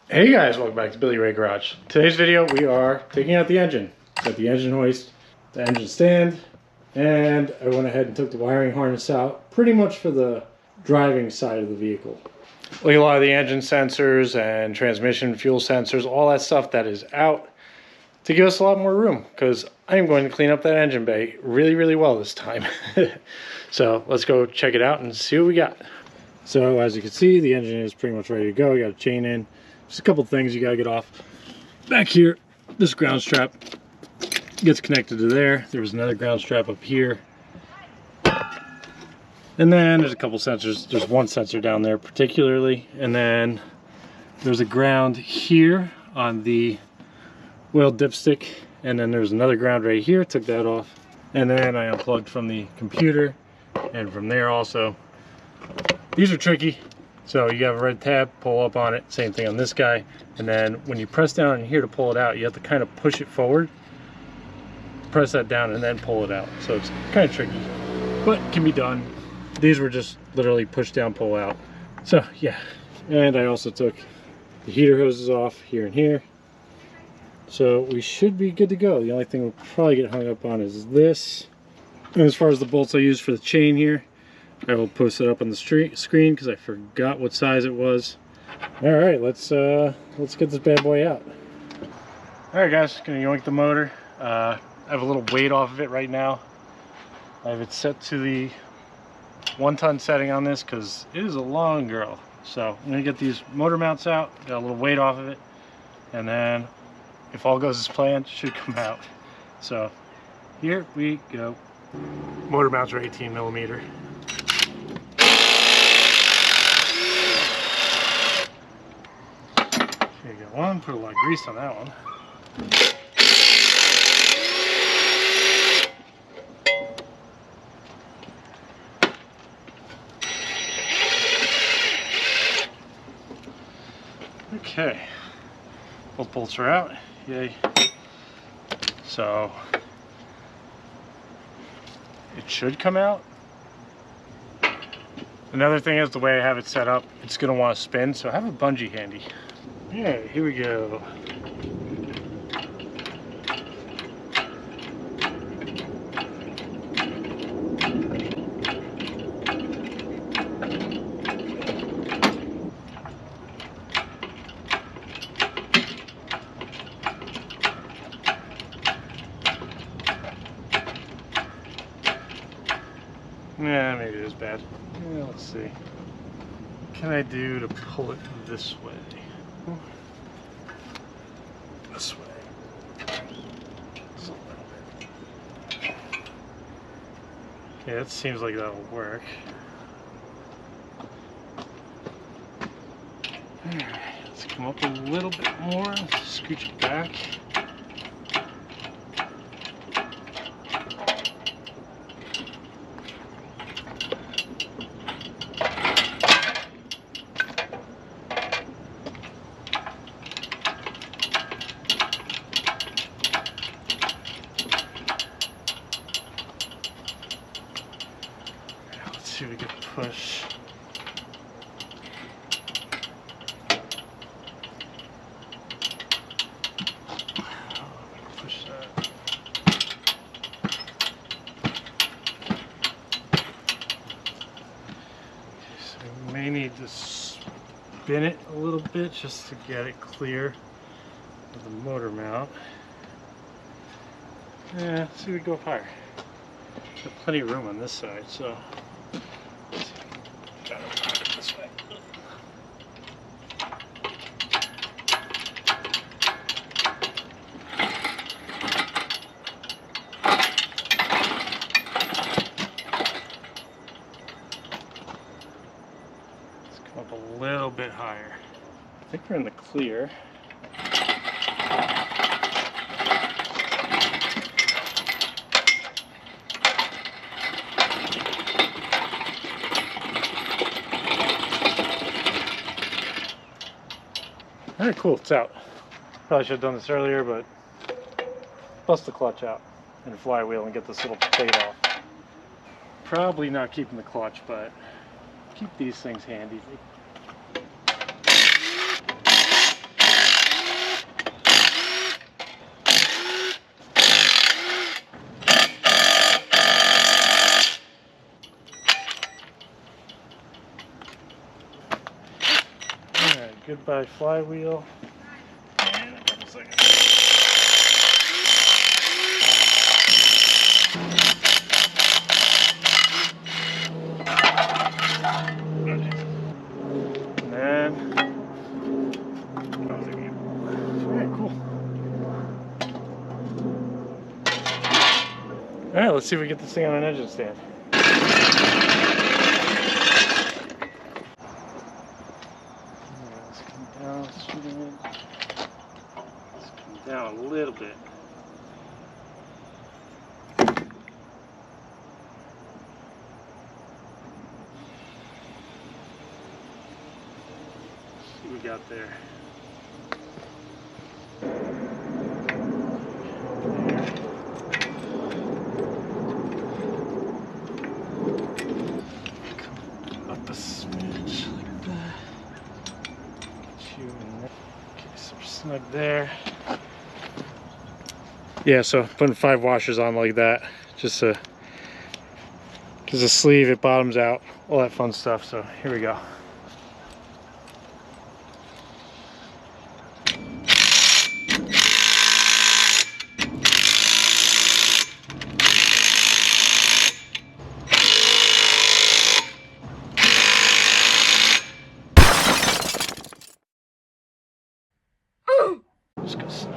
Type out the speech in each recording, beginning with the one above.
Hey guys, welcome back to Billy Ray Garage. Today's video we are taking out the engine. Got the engine hoist, the engine stand, and I went ahead and took the wiring harness out pretty much for the driving side of the vehicle. Like a lot of the engine sensors and transmission fuel sensors, all that stuff that is out to give us a lot more room, because I am going to clean up that engine bay really well this time. So let's go check it out and see what we got. So as you can see, the engine is pretty much ready to go. You got a chain in. Just a couple things you gotta get off. Back here, this ground strap gets connected to there. There was another ground strap up here. And then there's a couple sensors. There's one sensor down there particularly. And then there's a ground here on the oil dipstick. And then there's another ground right here. Took that off. And then I unplugged from the computer and from there also. These are tricky. So you have a red tab, pull up on it, same thing on this guy. And then when you press down in here to pull it out, you have to kind of push it forward. Press that down and then pull it out. So it's kind of tricky, but it can be done. These were just literally push down, pull out. So yeah, and I also took the heater hoses off here and here. So we should be good to go. The only thing we'll probably get hung up on is this. And as far as the bolts I use for the chain here, I will post it up on the screen because I forgot what size it was. All right, let's get this bad boy out. All right, guys, gonna yoink the motor. I have a little weight off of it right now. I have it set to the 1-ton setting on this because it is a long girl. So I'm gonna get these motor mounts out, got a little weight off of it, and then if all goes as planned, it should come out. So here we go. Motor mounts are 18 millimeter. Here you go, one, put a lot of grease on that one. Okay, both bolts are out, yay. So, it should come out. Another thing is the way I have it set up, it's gonna want to spin, so I have a bungee handy. Alright, here we go. Yeah, maybe it is bad. Yeah, let's see. What can I do to pull it this way? This way. Just a little bit. Yeah, that seems like that'll work. Alright, let's come up a little bit more, scooch it back. See if we can push. Push that. So we may need to spin it a little bit just to get it clear of the motor mount. Yeah, let's see if we go up higher. Got plenty of room on this side, so. This way. Let's come up a little bit higher. I think we're in the clear. Alright, cool, it's out. Probably should have done this earlier, but bust the clutch out and the flywheel and get this little plate off. Probably not keeping the clutch, but keep these things handy. Goodbye flywheel. And a couple seconds. And then, alright, cool. Alright, let's see if we get this thing on an engine stand. Let's come down, let's come down a little bit. Let's see what we got there. Up a smidge like that. Get you in there. Okay, so we're snug there. Yeah, so putting 5 washers on like that, just a sleeve, it bottoms out, all that fun stuff. So here we go. Just go snug.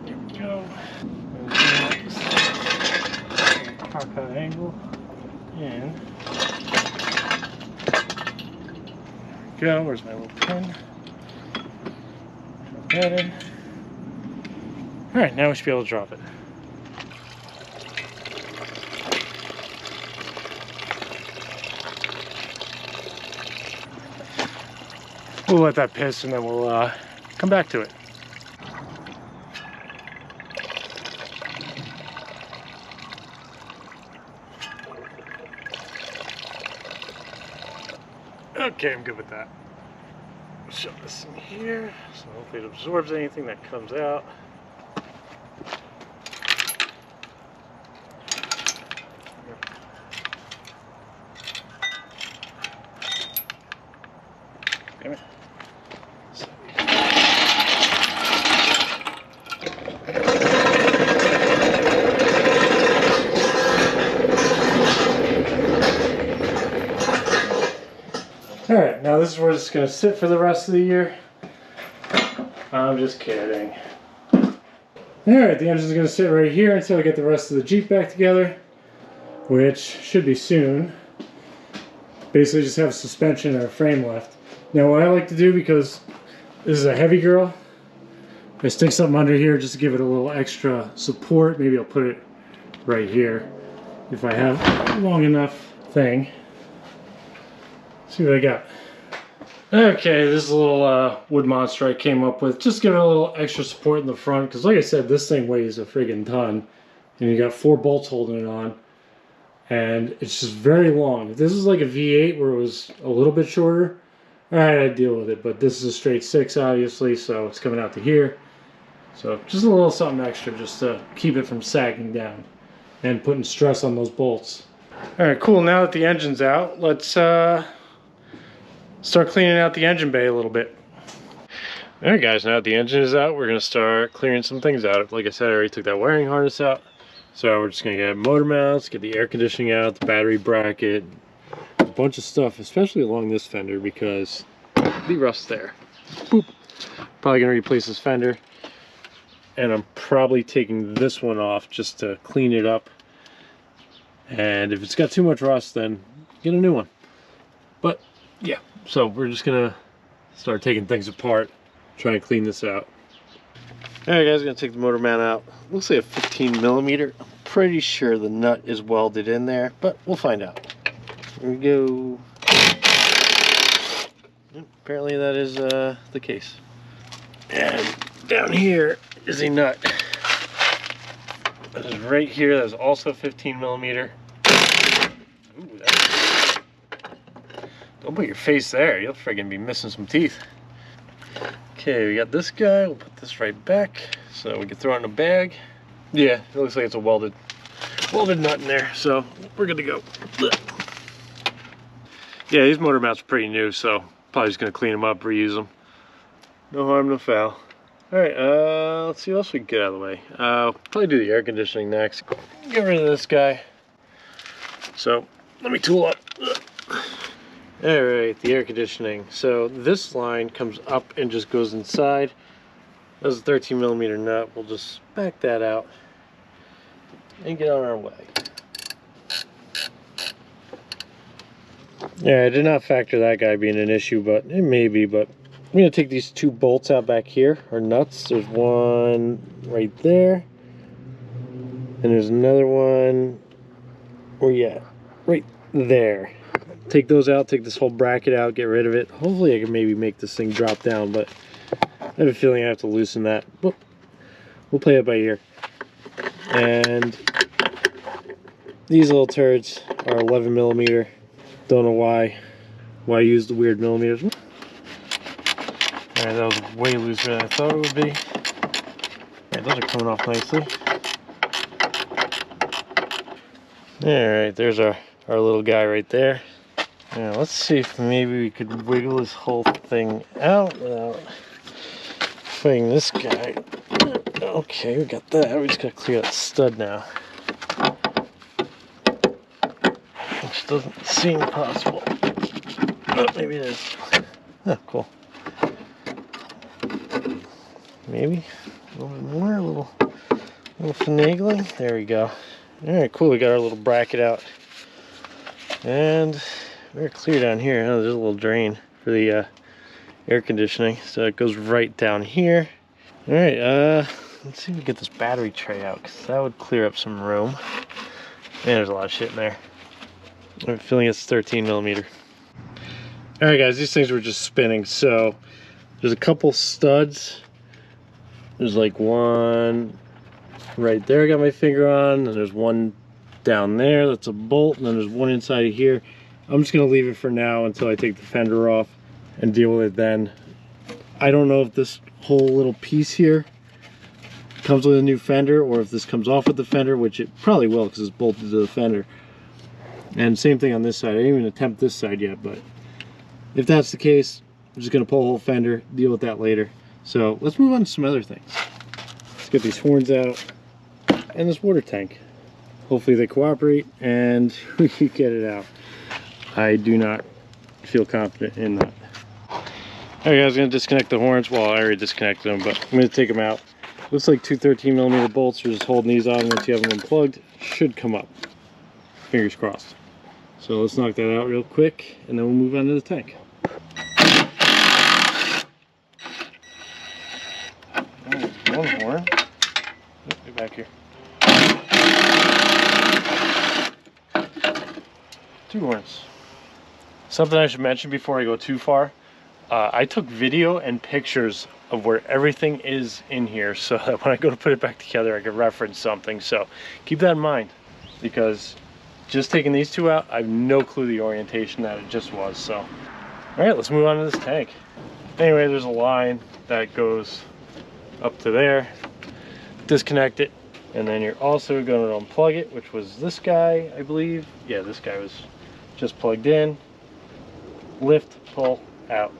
There we go. Cockpit angle. And there we go. Where's my little pin? Drop that in. Alright, now we should be able to drop it. We'll let that piss and then we'll come back to it. Okay, I'm good with that. Shove this in here, so hopefully it absorbs anything that comes out. Damn it. Alright, now this is where it's going to sit for the rest of the year. I'm just kidding. Alright, the engine's going to sit right here until I get the rest of the Jeep back together, which should be soon. Basically just have a suspension and a frame left. Now what I like to do, because this is a heavy girl, I stick something under here just to give it a little extra support. Maybe I'll put it right here if I have a long enough thing. See what I got. Okay, this is a little wood monster I came up with. Just give it a little extra support in the front, because like I said, this thing weighs a friggin' ton. And you got 4 bolts holding it on. And it's just very long. If this is like a V8 where it was a little bit shorter, alright, I'd deal with it. But this is a straight 6, obviously, so it's coming out to here. So just a little something extra just to keep it from sagging down and putting stress on those bolts. Alright, cool. Now that the engine's out, let's start cleaning out the engine bay a little bit. Alright guys, now that the engine is out, we're going to start clearing some things out. Like I said, I already took that wiring harness out. So we're just going to get motor mounts, get the air conditioning out, the battery bracket, a bunch of stuff, especially along this fender because the rust there. Boop. Probably going to replace this fender. And I'm probably taking this one off just to clean it up. And if it's got too much rust, then get a new one. But yeah, so we're just gonna start taking things apart, try and clean this out. Alright guys, gonna take the motor mount out. Looks like a 15mm. I'm pretty sure the nut is welded in there, but we'll find out. Here we go. Yep, apparently that is the case. And down here is a nut. That is right here. That is also 15mm. Ooh, don't put your face there. You'll friggin' be missing some teeth. Okay, we got this guy. We'll put this right back so we can throw it in a bag. Yeah, it looks like it's a welded nut in there, so we're good to go. Yeah, these motor mounts are pretty new, so probably just gonna clean them up, reuse them. No harm, no foul. All right, let's see what else we can get out of the way. Probably do the air conditioning next. Get rid of this guy. So let me tool up. All right, the air conditioning. So this line comes up and just goes inside. That's a 13 millimeter nut. We'll just back that out and get on our way. Yeah, I did not factor that guy being an issue, but it may be. But I'm gonna take these two bolts out back here, or nuts. There's one right there, and there's another one. Where you at? Right there. Take those out, take this whole bracket out, get rid of it. Hopefully I can maybe make this thing drop down, but I have a feeling I have to loosen that. But we'll play it by ear. And these little turds are 11 millimeter. Don't know why I use the weird millimeters. Alright, that was way looser than I thought it would be. Alright, those are coming off nicely. Alright, there's our little guy right there. Now let's see if maybe we could wiggle this whole thing out without fighting this guy. Okay, we got that. We just gotta clear that stud now, which doesn't seem possible. Oh, maybe it is. Oh, cool. Maybe a little bit more, a little finagling. There we go. All right, cool. We got our little bracket out, and we're clear down here. Oh, there's a little drain for the air conditioning, so it goes right down here. All right, let's see if we can get this battery tray out, because that would clear up some room. Man, there's a lot of shit in there. I'm feeling it's 13 millimeter. All right, guys, these things were just spinning. So there's a couple studs. There's like one right there I got my finger on, and there's one down there that's a bolt, and then there's one inside of here. I'm just gonna leave it for now until I take the fender off and deal with it then. I don't know if this whole little piece here comes with a new fender, or if this comes off with the fender, which it probably will because it's bolted to the fender. And same thing on this side. I didn't even attempt this side yet, but if that's the case, I'm just gonna pull a whole fender, deal with that later. So let's move on to some other things. Let's get these horns out and this water tank. Hopefully they cooperate and we can get it out. I do not feel confident in that. Alright guys, I'm going to disconnect the horns. Well, I already disconnected them, but I'm going to take them out. Looks like two 13 millimeter bolts are just holding these on. Once you have them unplugged, should come up. Fingers crossed. So let's knock that out real quick, and then we'll move on to the tank. One horn. Oh, get back here. Two horns. Something I should mention before I go too far. I took video and pictures of where everything is in here, so that when I go to put it back together I can reference something. So keep that in mind, because just taking these two out, I have no clue the orientation that it just was. So all right, let's move on to this tank. Anyway, there's a line that goes up to there. Disconnect it, and then you're also going to unplug it, which was this guy, I believe. Yeah, this guy was just plugged in. Lift, pull, out.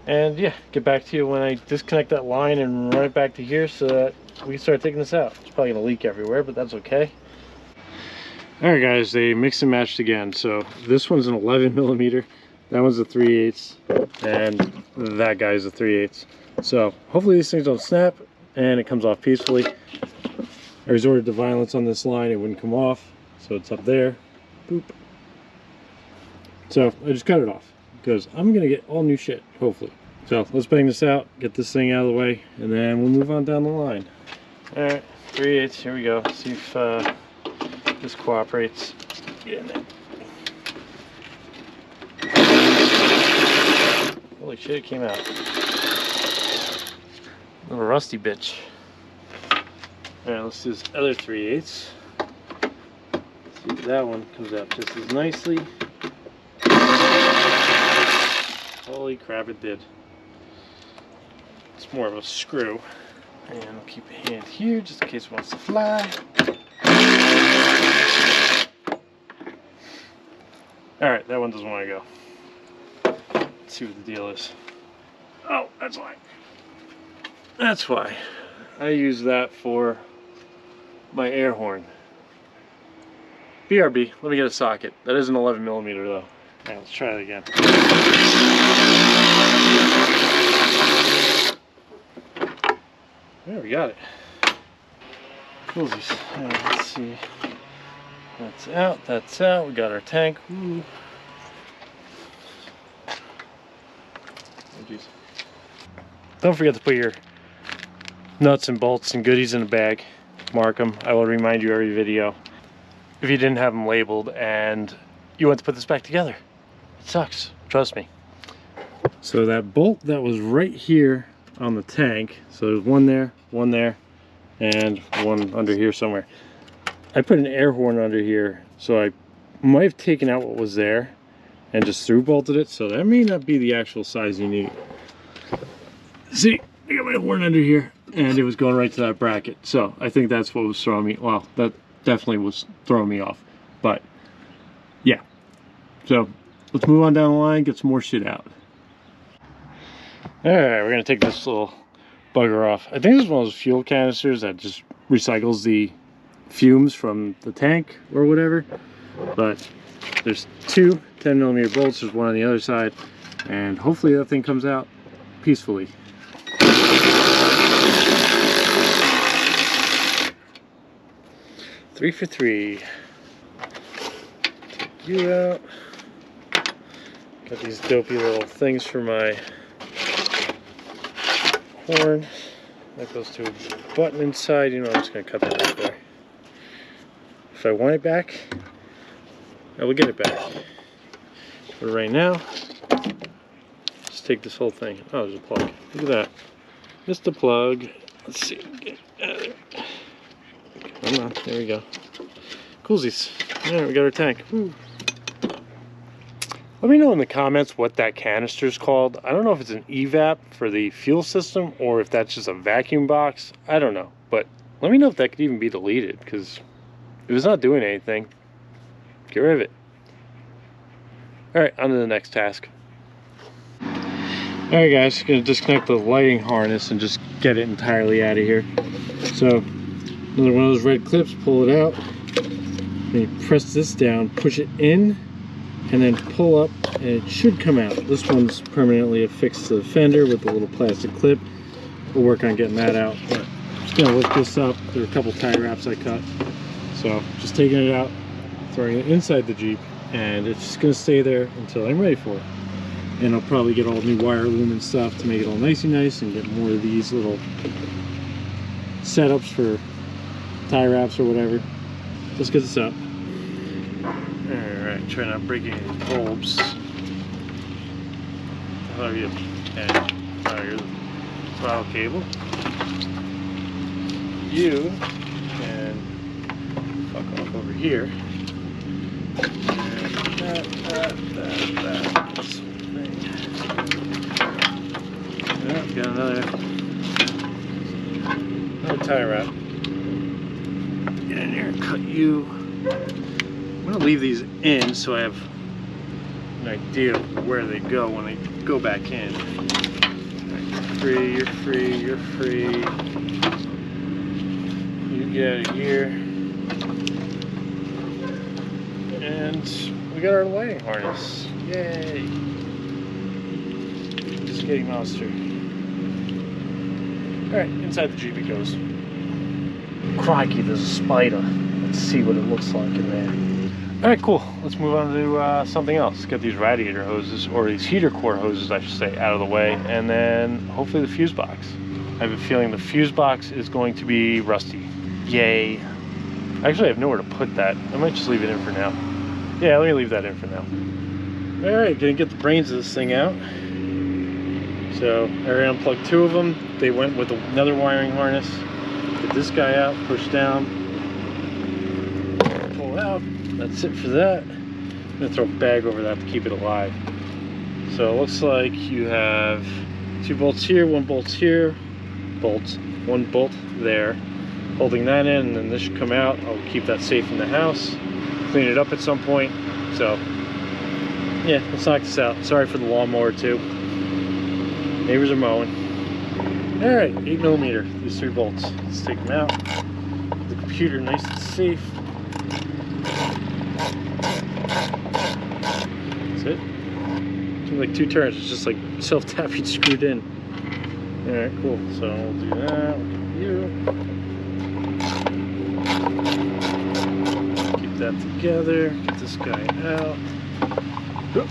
And yeah, get back to you when I disconnect that line and run it back to here so that we can start taking this out. It's probably gonna leak everywhere, but that's okay. All right guys, they mixed and matched again. So this one's an 11 millimeter, that one's a 3/8, and that guy's a 3/8. So hopefully these things don't snap and it comes off peacefully. I resorted to violence on this line, it wouldn't come off, so it's up there. Boop. So I just cut it off, because I'm gonna get all new shit, hopefully. So let's bang this out, get this thing out of the way, and then we'll move on down the line. All right, 3/8, here we go. See if this cooperates. Get in there. Holy shit, it came out. Little rusty bitch. All right, let's do this other 3/8. See if that one comes out just as nicely. Holy crap, it did. It's more of a screw. And I'll keep a hand here just in case it wants to fly. All right, that one doesn't want to go. Let's see what the deal is. Oh, that's why. That's why. I use that for my air horn. BRB, let me get a socket. That is an 11mm though. All right, let's try it again. There, we got it. Coolsies. All right, let's see. That's out, that's out. We got our tank. Ooh. Oh, geez. Don't forget to put your nuts and bolts and goodies in a bag. Mark them. I will remind you every video. If you didn't have them labeled and you want to put this back together, it sucks. Trust me. So that bolt that was right here on the tank, so there's one there, and one under here somewhere. I put an air horn under here, so I might have taken out what was there and just through bolted it, so that may not be the actual size you need. See, I got my horn under here and it was going right to that bracket, so I think that's what was throwing me. Well, that definitely was throwing me off, but yeah. So let's move on down the line, get some more shit out. All right, we're gonna take this little bugger off. I think this is one of those fuel canisters that just recycles the fumes from the tank or whatever, but there's two 10mm bolts. There's one on the other side, and hopefully that thing comes out peacefully. 3 for 3. Take you out. Got these dopey little things for my horn. That goes to a button inside. You know, I'm just going to cut that right there. If I want it back, I will get it back. But right now, let's take this whole thing. Oh, there's a plug. Look at that. Just a plug. Let's see. Get out of there. Come on. There we go. Coolsies. Alright, we got our tank. Woo. Let me know in the comments what that canister is called. I don't know if it's an evap for the fuel system or if that's just a vacuum box. I don't know. But let me know if that could even be deleted, because if it's not doing anything, get rid of it. Alright, on to the next task. Alright guys, gonna disconnect the lighting harness and just get it entirely out of here. So, another one of those red clips, pull it out. Then you press this down, push it in, and then pull up, and it should come out. This one's permanently affixed to the fender with a little plastic clip. We'll work on getting that out. But I'm just gonna lift this up. There are a couple tie wraps I cut. So just taking it out, throwing it inside the Jeep, and it's just gonna stay there until I'm ready for it. And I'll probably get all new wire loom and stuff to make it all nicey nice and get more of these little setups for tie wraps or whatever. Let's get this up. Alright, try not breaking any bulbs. How are you? Your throttle cable. You can fuck off over here. And that. This thing. Yeah, got another tie wrap. Get in here and cut you. I'm going to leave these in so I have an idea of where they go when they go back in. Right, free, you're free, you're free. You get out of here. And we got our lighting harness. Yay! Just getting monster. Alright, inside the Jeep it goes. Crikey, there's a spider. Let's see what it looks like in there. Alright, cool. Let's move on to something else. Get these radiator hoses, or these heater core hoses, I should say, out of the way, and then hopefully the fuse box. I have a feeling the fuse box is going to be rusty. Yay. Actually, I have nowhere to put that. I might just leave it in for now. Yeah, let me leave that in for now. Alright, gonna get the brains of this thing out. So, I already unplugged two of them. They went with another wiring harness. Get this guy out, push down, pull out. That's it for that. I'm gonna throw a bag over that to keep it alive. So it looks like you have 2 bolts here, 1 bolt here, one bolt there, holding that in, and then this should come out. I'll keep that safe in the house, clean it up at some point. So yeah, let's knock this out. Sorry for the lawnmower too. Neighbors are mowing. All right, 8mm, these 3 bolts. Let's take them out. Get the computer nice and safe. That's it. Took like 2 turns. It's just like self-tapping screwed in. All right, cool. So we'll do that. We'll give you. Keep that together. Get this guy out. Oop.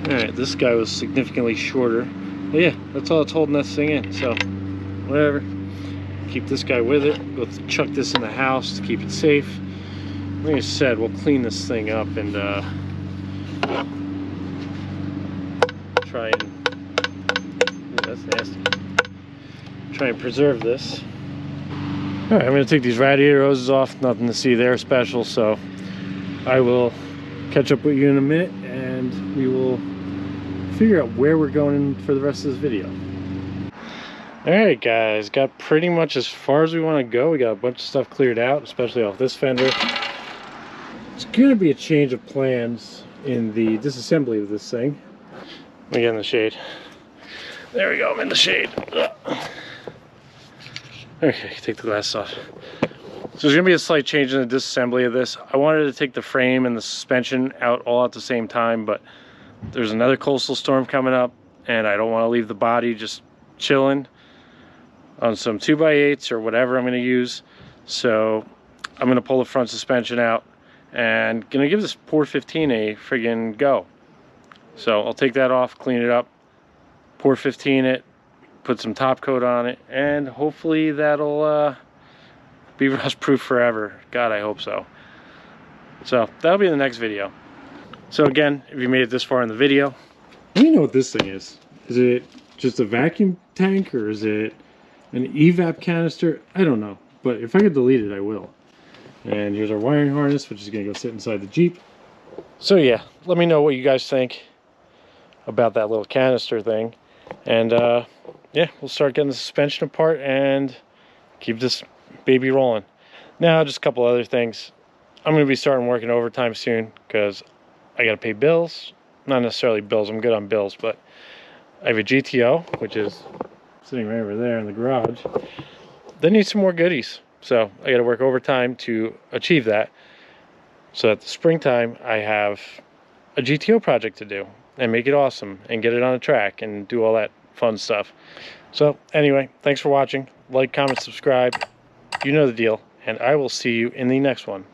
Alright, this guy was significantly shorter. But yeah, that's all that's holding this thing in. So, whatever. Keep this guy with it. Go chuck this in the house to keep it safe. Like I said, we'll clean this thing up and try and... Ooh, that's nasty. Try and preserve this. Alright, I'm going to take these radiator hoses off. Nothing to see there special, so I will catch up with you in a minute and we will figure out where we're going for the rest of this video. Alright guys, got pretty much as far as we want to go. We got a bunch of stuff cleared out, especially off this fender. It's going to be a change of plans in the disassembly of this thing. Let me get in the shade. There we go, I'm in the shade. Okay, take the glasses off. So there's going to be a slight change in the disassembly of this. I wanted to take the frame and the suspension out all at the same time, but there's another coastal storm coming up, and I don't want to leave the body just chilling on some 2x8s or whatever I'm going to use. So I'm going to pull the front suspension out and going to give this 415 a friggin' go. So I'll take that off, clean it up, 415 it, put some top coat on it, and hopefully that'll be rust proof forever. God, I hope so. So that'll be in the next video. So again, if you made it this far in the video, let me know what this thing is. Is it just a vacuum tank or is it an evap canister? I don't know, but if I could delete it, I will. And here's our wiring harness, which is gonna go sit inside the Jeep. So yeah, let me know what you guys think about that little canister thing. And yeah, we'll start getting the suspension apart and keep this baby rolling. Now, just a couple other things. I'm going to be starting working overtime soon because I got to pay bills. Not necessarily bills, I'm good on bills, but I have a GTO, which is sitting right over there in the garage. They need some more goodies. So I got to work overtime to achieve that. So at the springtime, I have a GTO project to do and make it awesome and get it on a track and do all that fun stuff. So anyway, thanks for watching. Like, comment, subscribe. You know the deal. And I will see you in the next one.